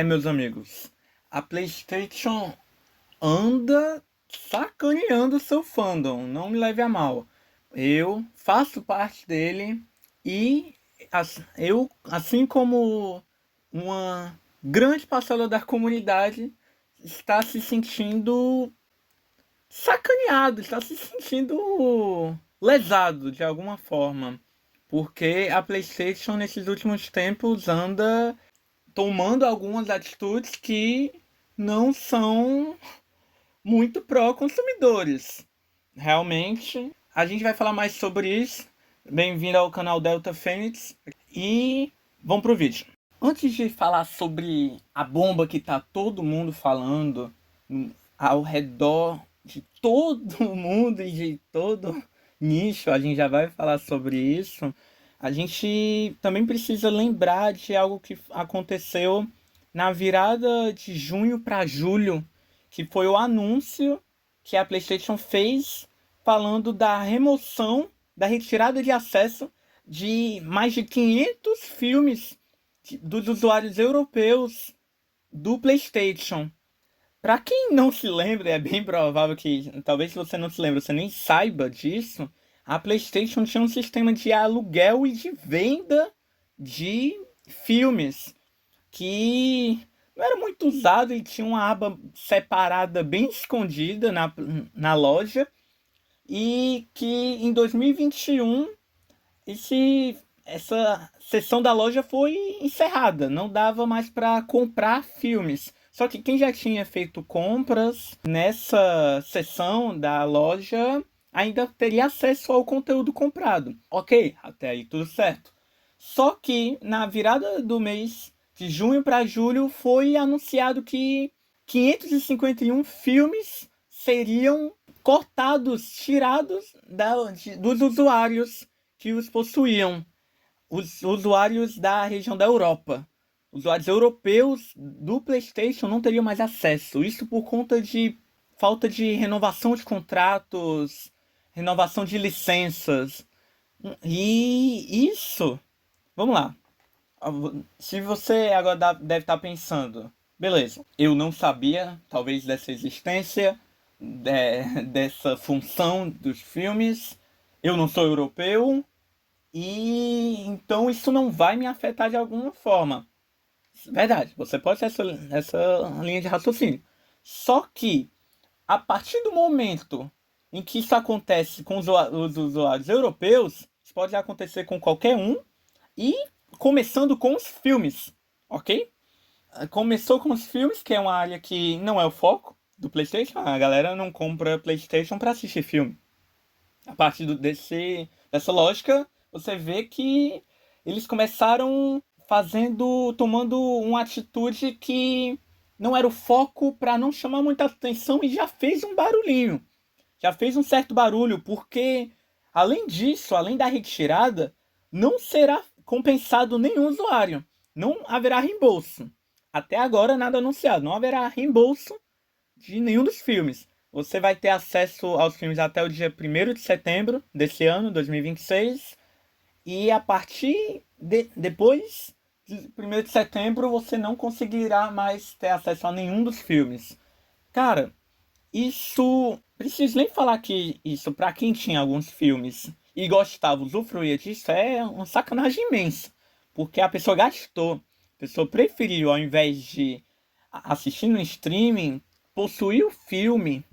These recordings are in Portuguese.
Meus amigos, a PlayStation anda sacaneando seu fandom, não me leve a mal. Eu faço parte dele e eu, assim como uma grande parcela da comunidade, está se sentindo sacaneado, está se sentindo lesado de alguma forma. Porque a PlayStation nesses últimos tempos anda tomando algumas atitudes que não são muito pró-consumidores. Realmente, a gente vai falar mais sobre isso. Bem-vindo ao canal Delta Fênix e vamos pro vídeo. Antes de falar sobre a bomba que tá todo mundo falando ao redor de todo mundo e de todo nicho, a gente já vai falar sobre isso. A gente também precisa lembrar de algo que aconteceu na virada de junho para julho, que foi o anúncio que a PlayStation fez falando da remoção, da retirada de acesso de mais de 500 filmes dos usuários europeus do PlayStation. Para quem não se lembra, é bem provável que, talvez se você não se lembra, você nem saiba disso, a PlayStation tinha um sistema de aluguel e de venda de filmes que não era muito usado e tinha uma aba separada bem escondida na loja e que em 2021 essa seção da loja foi encerrada, não dava mais para comprar filmes. Só que quem já tinha feito compras nessa seção da loja ainda teria acesso ao conteúdo comprado. Ok, até aí tudo certo. Só que na virada do mês de junho para julho foi anunciado que 551 filmes seriam cortados, tirados dos usuários que os possuíam, os usuários da região da Europa. Usuários europeus do PlayStation não teriam mais acesso. Isso por conta de falta de renovação de contratos, renovação de licenças. E isso, vamos lá. Se você agora deve estar pensando, beleza, eu não sabia, talvez, dessa existência, dessa função dos filmes, eu não sou europeu, e então isso não vai me afetar de alguma forma. Verdade, você pode ter essa linha de raciocínio. Só que, a partir do momento em que isso acontece com os usuários europeus, isso pode acontecer com qualquer um, e começando com os filmes, ok? Começou com os filmes, que é uma área que não é o foco do PlayStation. A galera não compra PlayStation para assistir filme. A partir dessa lógica, você vê que eles começaram tomando uma atitude que não era o foco para não chamar muita atenção e já fez um barulhinho. Já fez um certo barulho, porque além disso, além da retirada, não será compensado nenhum usuário. Não haverá reembolso. Até agora nada anunciado. Não haverá reembolso de nenhum dos filmes. Você vai ter acesso aos filmes até o dia 1º de setembro desse ano, 2026. E a partir depois de 1º de setembro, você não conseguirá mais ter acesso a nenhum dos filmes. Cara, isso... Preciso nem falar que isso, pra quem tinha alguns filmes e gostava, usufruía disso, é uma sacanagem imensa. Porque a pessoa gastou. A pessoa preferiu, ao invés de assistir no streaming, possuir o filme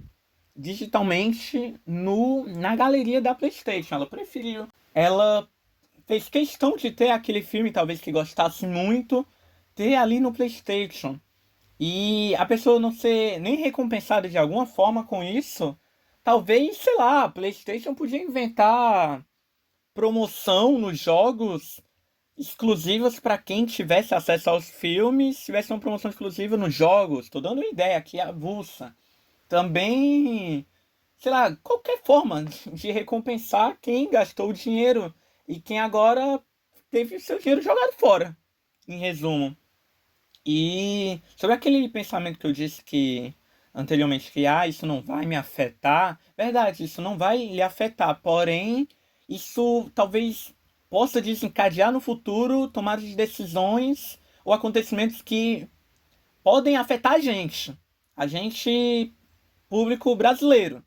digitalmente na galeria da PlayStation. Ela preferiu. Ela fez questão de ter aquele filme, talvez que gostasse muito, ter ali no PlayStation. E a pessoa não ser nem recompensada de alguma forma com isso, talvez, sei lá, a PlayStation podia inventar promoção nos jogos exclusivas para quem tivesse acesso aos filmes, tivesse uma promoção exclusiva nos jogos. Tô dando uma ideia aqui avulsa. Também, sei lá, qualquer forma de recompensar quem gastou o dinheiro e quem agora teve o seu dinheiro jogado fora, em resumo. E sobre aquele pensamento que eu disse que anteriormente que isso não vai me afetar, verdade, isso não vai lhe afetar, porém isso talvez possa desencadear no futuro tomadas de decisões ou acontecimentos que podem afetar a gente, público brasileiro,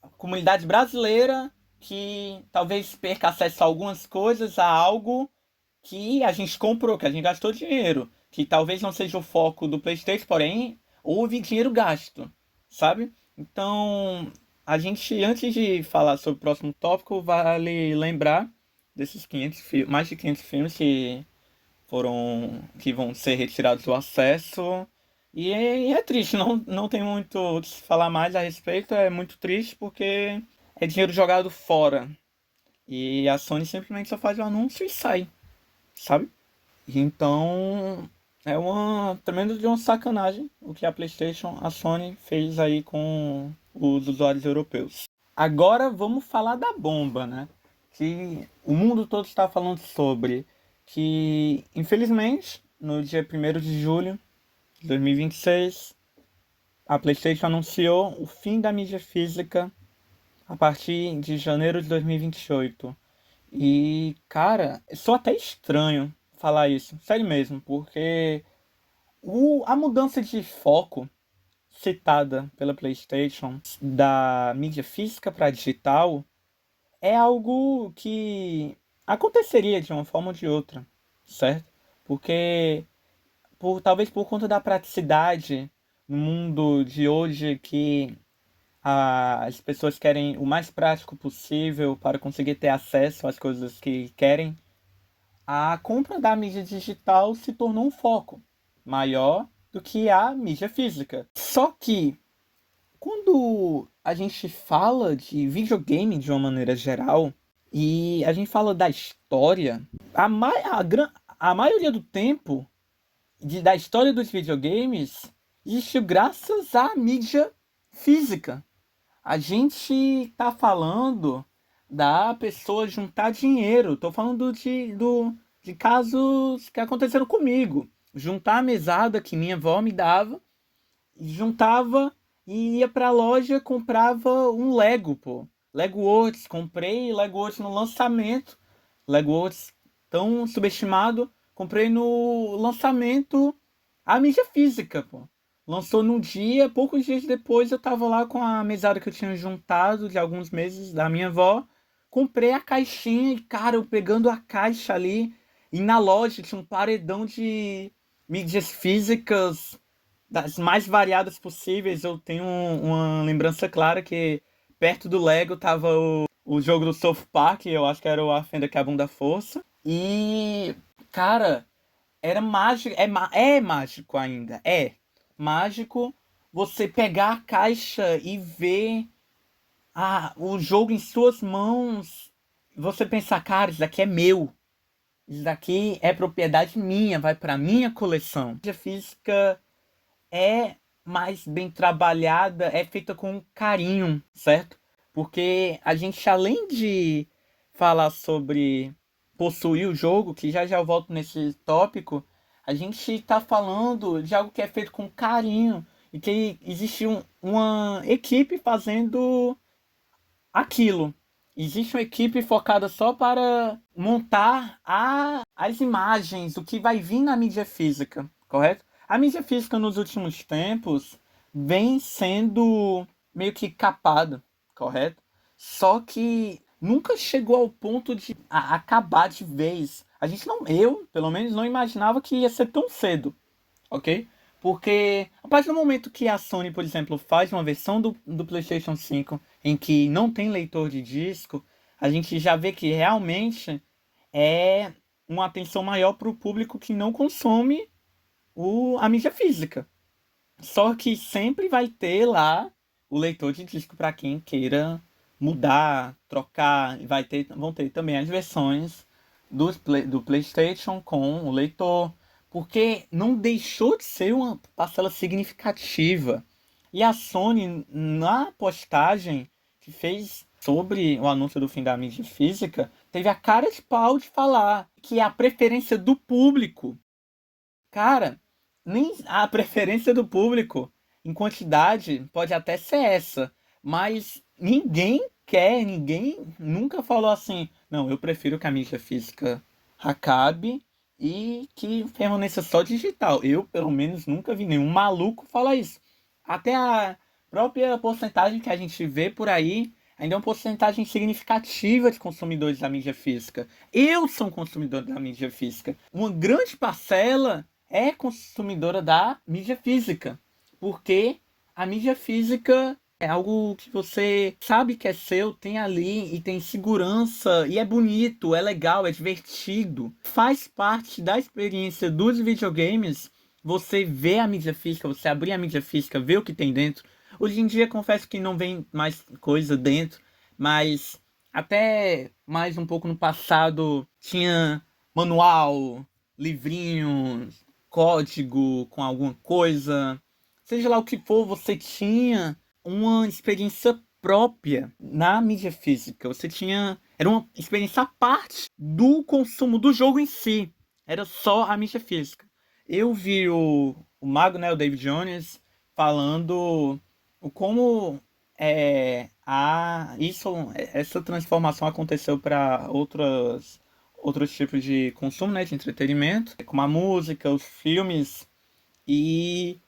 a comunidade brasileira que talvez perca acesso a algumas coisas, a algo que a gente comprou, que a gente gastou dinheiro, que talvez não seja o foco do PlayStation, porém houve dinheiro gasto, sabe? Então, a gente, antes de falar sobre o próximo tópico, vale lembrar desses 500 mais de 500 filmes que vão ser retirados do acesso. E é triste, não tem muito o que se falar mais a respeito, é muito triste porque é dinheiro jogado fora. E a Sony simplesmente só faz o anúncio e sai, sabe? Então é uma tremenda de uma sacanagem o que a PlayStation, a Sony fez aí com os usuários europeus. Agora vamos falar da bomba, né? Que o mundo todo está falando sobre. Que infelizmente, no dia 1º de julho de 2026, a PlayStation anunciou o fim da mídia física a partir de janeiro de 2028. E, cara, sou até estranho falar isso, sério mesmo, porque a mudança de foco citada pela PlayStation da mídia física para digital é algo que aconteceria de uma forma ou de outra, certo? Porque talvez por conta da praticidade no mundo de hoje que as pessoas querem o mais prático possível para conseguir ter acesso às coisas que querem, a compra da mídia digital se tornou um foco maior do que a mídia física. Só que quando a gente fala de videogame de uma maneira geral e a gente fala da história, a maioria do tempo da história dos videogames existiu graças à mídia física. A gente tá falando da pessoa juntar dinheiro. Tô falando de casos que aconteceram comigo. Juntar a mesada que minha avó me dava, juntava e ia pra loja, comprava um Lego, pô. Lego Worlds, comprei Lego Worlds no lançamento. Lego Worlds tão subestimado, comprei no lançamento a mídia física, pô. Lançou num dia, poucos dias depois eu tava lá com a mesada que eu tinha juntado de alguns meses da minha avó. Comprei a caixinha e, cara, eu pegando a caixa ali, e na loja tinha um paredão de mídias físicas das mais variadas possíveis. Eu tenho uma lembrança clara que perto do Lego tava o jogo do South Park, eu acho que era o A Fenda que é a Bunda Força. E, cara, era mágico, é mágico ainda, é mágico você pegar a caixa e ver o jogo em suas mãos. Você pensar, cara, isso daqui é meu. Isso daqui é propriedade minha, vai pra minha coleção. A mídia física é mais bem trabalhada, é feita com carinho, certo? Porque a gente, além de falar sobre possuir o jogo, que já já eu volto nesse tópico, a gente tá falando de algo que é feito com carinho e que existe uma equipe fazendo aquilo. Existe uma equipe focada só para montar as imagens, o que vai vir na mídia física, correto? A mídia física nos últimos tempos vem sendo meio que capada, correto? Só que nunca chegou ao ponto de acabar de vez. A gente não, eu, pelo menos, não imaginava que ia ser tão cedo, ok? Porque a partir do momento que a Sony, por exemplo, faz uma versão do PlayStation 5 em que não tem leitor de disco, a gente já vê que realmente é uma atenção maior para o público que não consome a mídia física. Só que sempre vai ter lá o leitor de disco para quem queira mudar, trocar, vão ter também as versões do PlayStation com o leitor, porque não deixou de ser uma parcela significativa. E a Sony, na postagem que fez sobre o anúncio do fim da mídia física, teve a cara de pau de falar que é a preferência do público. Cara, nem a preferência do público em quantidade pode até ser essa, mas ninguém nunca falou assim, não, eu prefiro que a mídia física acabe e que permaneça só digital. Eu, pelo menos, nunca vi nenhum maluco falar isso. Até a própria porcentagem que a gente vê por aí ainda é uma porcentagem significativa de consumidores da mídia física. Eu sou um consumidor da mídia física. Uma grande parcela é consumidora da mídia física, porque a mídia física é algo que você sabe que é seu, tem ali e tem segurança, e é bonito, é legal, é divertido. Faz parte da experiência dos videogames você ver a mídia física, você abrir a mídia física, ver o que tem dentro. Hoje em dia, confesso que não vem mais coisa dentro, mas até mais um pouco no passado tinha manual, livrinho, código com alguma coisa. Seja lá o que for, você tinha uma experiência própria na mídia física. Você tinha. Era uma experiência à parte do consumo do jogo em si. Era só a mídia física. Eu vi o Mago, né, o David Jones, falando o como essa transformação aconteceu para outros tipos de consumo, né, de entretenimento, como a música, os filmes. E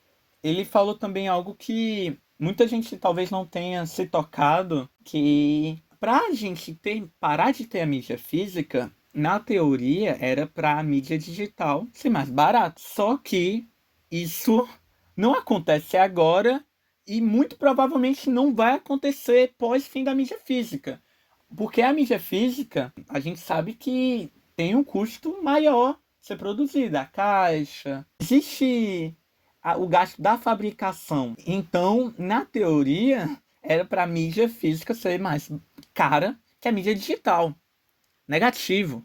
ele falou também algo que muita gente talvez não tenha se tocado, que para a gente parar de ter a mídia física, na teoria era para a mídia digital ser mais barato. Só que isso não acontece agora e muito provavelmente não vai acontecer pós fim da mídia física. Porque a mídia física, a gente sabe que tem um custo maior ser produzida, a caixa. Existe o gasto da fabricação. Então, na teoria, era para a mídia física ser mais cara que a mídia digital. Negativo.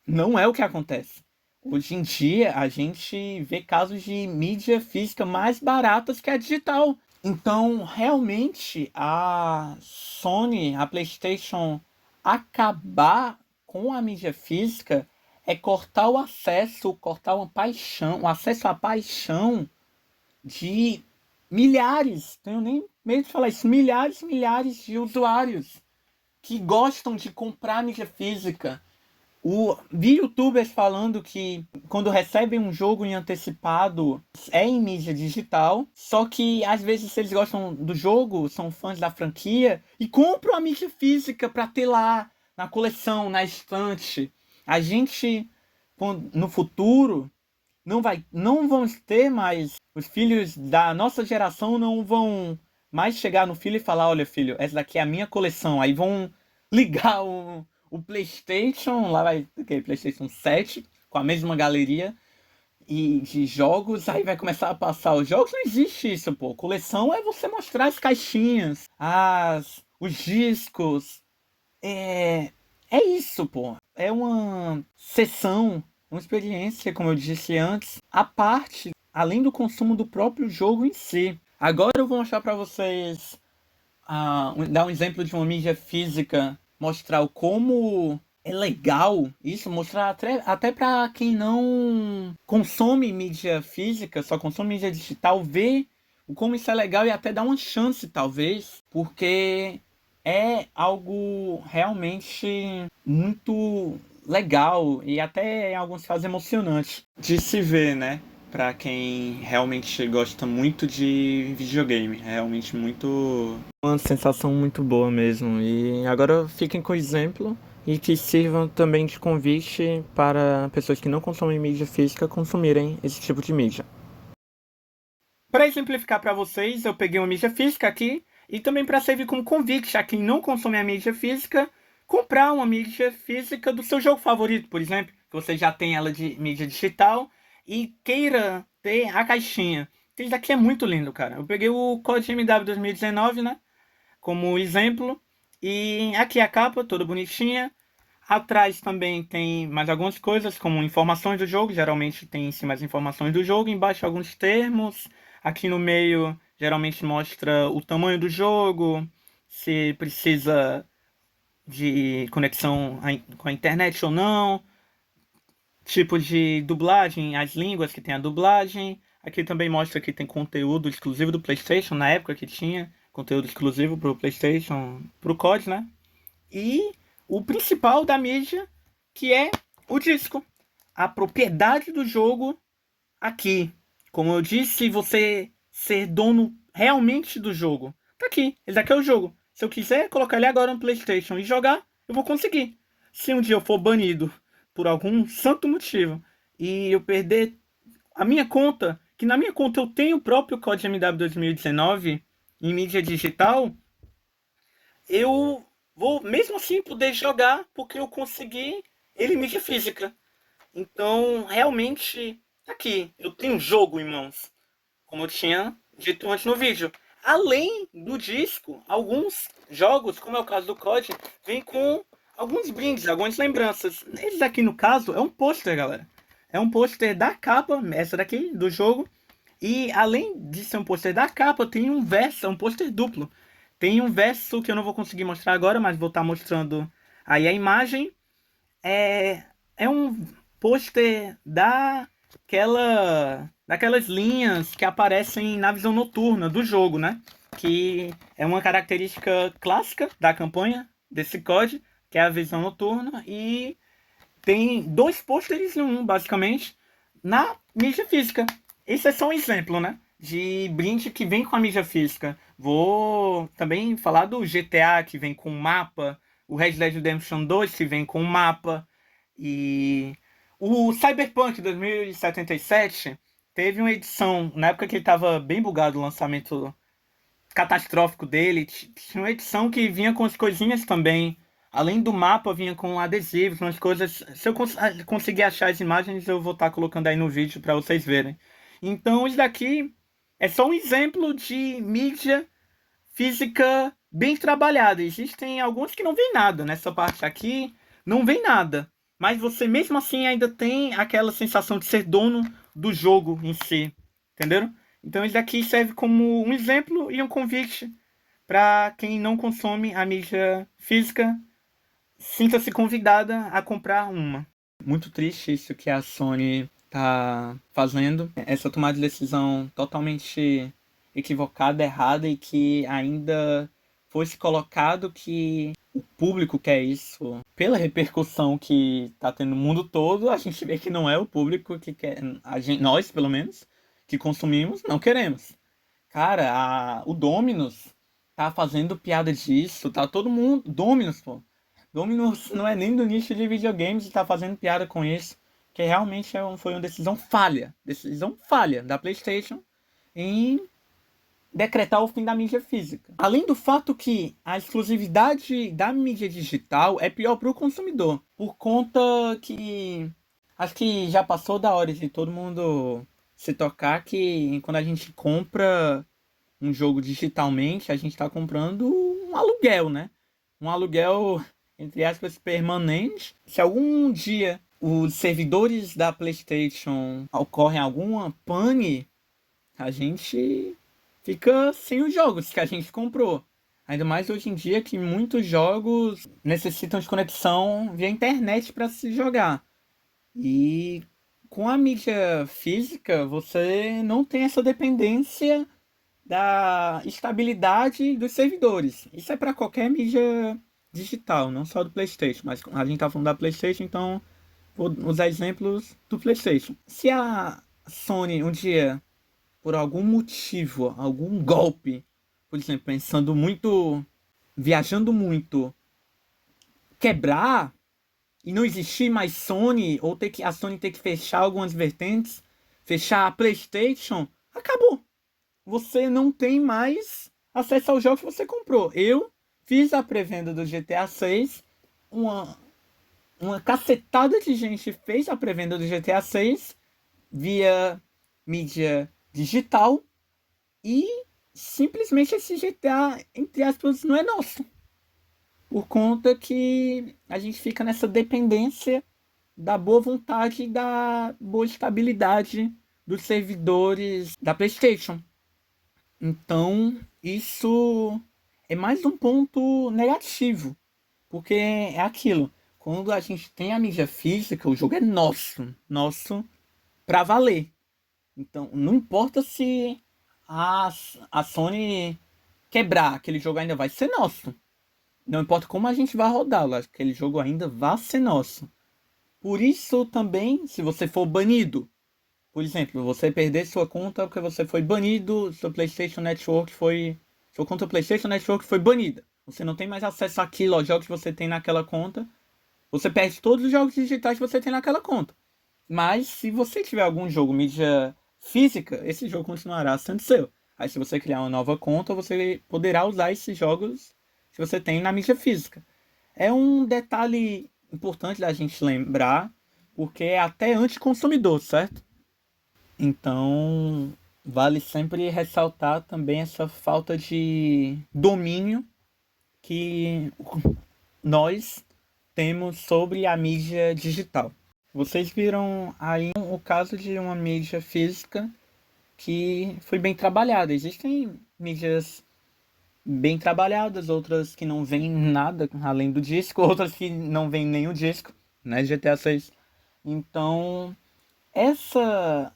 Não é o que acontece. Hoje em dia, a gente vê casos de mídia física mais baratas que a digital. Então, realmente, a Sony, a PlayStation, acabar com a mídia física é cortar o acesso, cortar uma paixão, o acesso à paixão de milhares, tenho nem medo de falar isso, milhares e milhares de usuários que gostam de comprar mídia física. Vi youtubers falando que quando recebem um jogo em antecipado é em mídia digital, só que às vezes eles gostam do jogo, são fãs da franquia e compram a mídia física para ter lá na coleção, na estante. A gente, no futuro, não vamos ter mais, os filhos da nossa geração não vão mais chegar no filho e falar, olha filho, essa daqui é a minha coleção. Aí vão ligar o PlayStation, lá vai, okay, PlayStation 7, com a mesma galeria e de jogos, aí vai começar a passar os jogos. Não existe isso, pô. Coleção é você mostrar as caixinhas, os discos. É isso, pô. É uma sessão, uma experiência, como eu disse antes, à parte, além do consumo do próprio jogo em si. Agora eu vou mostrar para vocês, dar um exemplo de uma mídia física, mostrar o como é legal isso, mostrar até para quem não consome mídia física, só consome mídia digital, ver o como isso é legal e até dar uma chance, talvez, porque é algo realmente muito legal e até em alguns casos emocionante de se ver, né? Pra quem realmente gosta muito de videogame. É realmente muito. Uma sensação muito boa mesmo. E agora fiquem com o exemplo e que sirvam também de convite para pessoas que não consomem mídia física consumirem esse tipo de mídia. Para exemplificar para vocês, eu peguei uma mídia física aqui e também para servir como convite a quem não consome a mídia física comprar uma mídia física do seu jogo favorito, por exemplo, que você já tem ela de mídia digital e queira ter a caixinha. Isso daqui é muito lindo, cara. Eu peguei o COD MW 2019, né, como exemplo, e aqui a capa, toda bonitinha. Atrás também tem mais algumas coisas, como informações do jogo. Geralmente tem em cima as informações do jogo, embaixo alguns termos. Aqui no meio, geralmente mostra o tamanho do jogo, se precisa de conexão com a internet ou não, tipo de dublagem, as línguas que tem a dublagem. Aqui também mostra que tem conteúdo exclusivo do PlayStation, na época que tinha conteúdo exclusivo pro PlayStation, pro COD, né? E o principal da mídia, que é o disco. a propriedade do jogo aqui. Como eu disse, você ser dono realmente do jogo. Tá aqui, esse aqui é o jogo. Se eu quiser colocar ele agora no PlayStation e jogar, eu vou conseguir. Se um dia eu for banido por algum santo motivo e eu perder a minha conta, que na minha conta eu tenho o próprio COD MW 2019 em mídia digital, eu vou mesmo assim poder jogar porque eu consegui ele em mídia física. Então, realmente, aqui, eu tenho um jogo em mãos, como eu tinha dito antes no vídeo. Além do disco, alguns jogos, como é o caso do COD, vem com alguns brindes, algumas lembranças. Esse aqui, no caso, é um pôster, galera. É um pôster da capa, essa daqui, do jogo. E além de ser um pôster da capa, tem um verso, é um pôster duplo. Tem um verso que eu não vou conseguir mostrar agora, mas vou estar mostrando aí a imagem. É um pôster daquelas linhas que aparecem na visão noturna do jogo, né? Que é uma característica clássica da campanha desse COD, que é a visão noturna. E tem dois pôsteres em um, basicamente, na mídia física. Esse é só um exemplo, né? De brinde que vem com a mídia física. Vou também falar do GTA, que vem com mapa. O Red Dead Redemption 2, que vem com mapa. E o Cyberpunk 2077 teve uma edição, na época que ele estava bem bugado, o lançamento catastrófico dele, tinha uma edição que vinha com as coisinhas também. Além do mapa, vinha com adesivos, umas coisas. Se eu conseguir achar as imagens, eu vou estar colocando aí no vídeo para vocês verem. Então, isso daqui é só um exemplo de mídia física bem trabalhada. Existem alguns que não vem nada. Nessa parte aqui, não vem nada. Mas você mesmo assim ainda tem aquela sensação de ser dono do jogo em si. Entenderam? Então isso aqui serve como um exemplo e um convite para quem não consome a mídia física, sinta-se convidada a comprar uma. Muito triste isso que a Sony tá fazendo. Essa tomada de decisão totalmente equivocada, errada, e que ainda fosse colocado que o público quer isso. Pela repercussão que tá tendo no mundo todo, a gente vê que não é o público que quer. Nós, pelo menos, que consumimos, não queremos. Cara, o Dominus tá fazendo piada disso, tá todo mundo. Dominus, pô. Dominus não é nem do nicho de videogames e tá fazendo piada com isso. Que realmente foi uma decisão falha. Decisão falha da PlayStation em decretar o fim da mídia física. Além do fato que a exclusividade da mídia digital é pior para o consumidor. Por conta que acho que já passou da hora de todo mundo se tocar que quando a gente compra um jogo digitalmente, a gente está comprando um aluguel, né? Um aluguel, entre aspas, permanente. Se algum dia os servidores da PlayStation ocorrem alguma pane, a gente fica sem os jogos que a gente comprou. Ainda mais hoje em dia que muitos jogos necessitam de conexão via internet para se jogar. E com a mídia física, você não tem essa dependência da estabilidade dos servidores. Isso é para qualquer mídia digital, não só do PlayStation, mas a gente tá falando da PlayStation, então vou usar exemplos do PlayStation. Se a Sony um dia, por algum motivo, algum golpe, por exemplo, pensando muito, viajando muito, quebrar e não existir mais Sony, ou a Sony ter que fechar algumas vertentes, fechar a PlayStation, acabou. Você não tem mais acesso ao jogo que você comprou. Eu fiz a pré-venda do GTA 6, uma cacetada de gente fez a pré-venda do GTA 6 via mídia digital e simplesmente esse GTA, entre aspas, não é nosso. Por conta que a gente fica nessa dependência da boa vontade e da boa estabilidade dos servidores da PlayStation. Então, isso é mais um ponto negativo, porque é aquilo. Quando a gente tem a mídia física, o jogo é nosso pra valer. Então, não importa se a Sony quebrar, aquele jogo ainda vai ser nosso. Não importa como a gente vai rodá-lo, aquele jogo ainda vai ser nosso. Por isso também, se você for banido, por exemplo, você perder sua conta porque você foi banido, seu PlayStation Network foi. Sua conta PlayStation Network foi banida. Você não tem mais acesso àquilo, aos jogos que você tem naquela conta. Você perde todos os jogos digitais que você tem naquela conta. Mas se você tiver algum jogo mídia física, esse jogo continuará sendo seu. Aí se você criar uma nova conta, você poderá usar esses jogos que você tem na mídia física. É um detalhe importante da gente lembrar, porque é até anticonsumidor, certo? Então, vale sempre ressaltar também essa falta de domínio que nós temos sobre a mídia digital. Vocês viram aí o caso de uma mídia física que foi bem trabalhada. Existem mídias bem trabalhadas, outras que não vêm nada além do disco, outras que não vêm nem o disco, né? GTA 6. Então,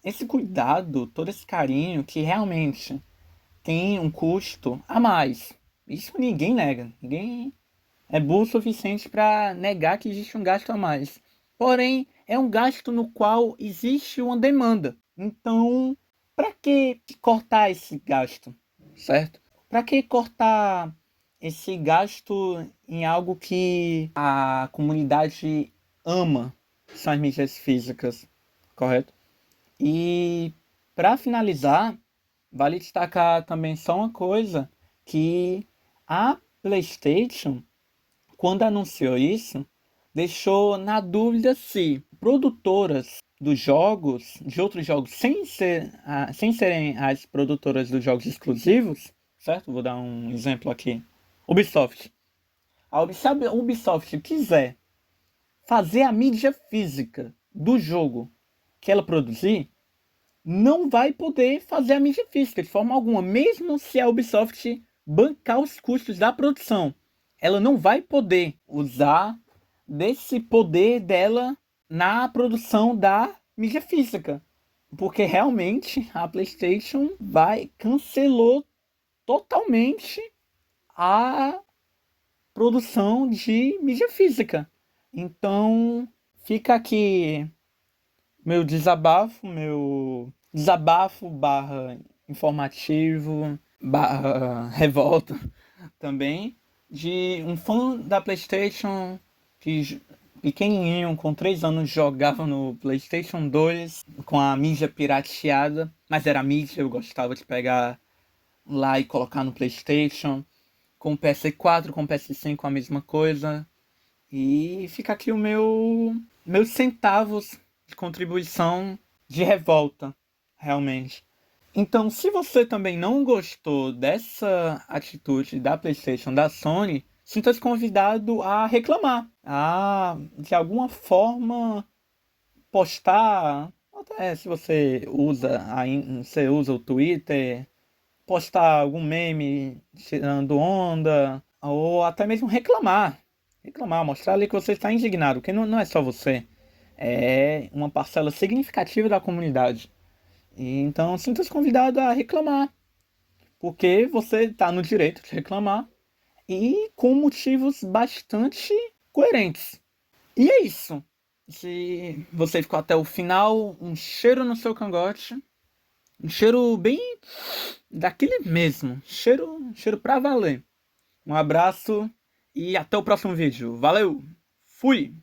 esse cuidado, todo esse carinho que realmente tem um custo a mais. Isso ninguém nega. Ninguém é burro o suficiente para negar que existe um gasto a mais. Porém, é um gasto no qual existe uma demanda. Então, para que cortar esse gasto, certo? Para que cortar esse gasto em algo que a comunidade ama, são as mídias físicas, correto? E para finalizar, vale destacar também só uma coisa, que a PlayStation, quando anunciou isso, deixou na dúvida se produtoras dos jogos, de outros jogos, sem serem as produtoras dos jogos exclusivos, certo? Vou dar um exemplo aqui. Ubisoft. Se a Ubisoft quiser fazer a mídia física do jogo que ela produzir, não vai poder fazer a mídia física de forma alguma, mesmo se a Ubisoft bancar os custos da produção. Ela não vai poder usar desse poder dela na produção da mídia física, porque realmente a PlayStation cancelou totalmente a produção de mídia física. Então, fica aqui meu desabafo barra informativo barra revolta também de um fã da PlayStation que pequenininho, com 3 anos, jogava no PlayStation 2 com a mídia pirateada, mas era mídia, eu gostava de pegar lá e colocar no PlayStation. Com o PS4, com o PS5 a mesma coisa. E fica aqui meus centavos de contribuição de revolta, realmente. Então, se você também não gostou dessa atitude da PlayStation, da Sony, sinta-se convidado a reclamar, a de alguma forma postar, até se você usa o Twitter, postar algum meme tirando onda, ou até mesmo reclamar. Reclamar, mostrar ali que você está indignado, porque não é só você, é uma parcela significativa da comunidade. E então sinta-se convidado a reclamar, porque você está no direito de reclamar e com motivos bastante coerentes. E é isso. Se você ficou até o final, um cheiro no seu cangote. Um cheiro bem daquele mesmo. Cheiro pra valer. Um abraço e até o próximo vídeo. Valeu! Fui!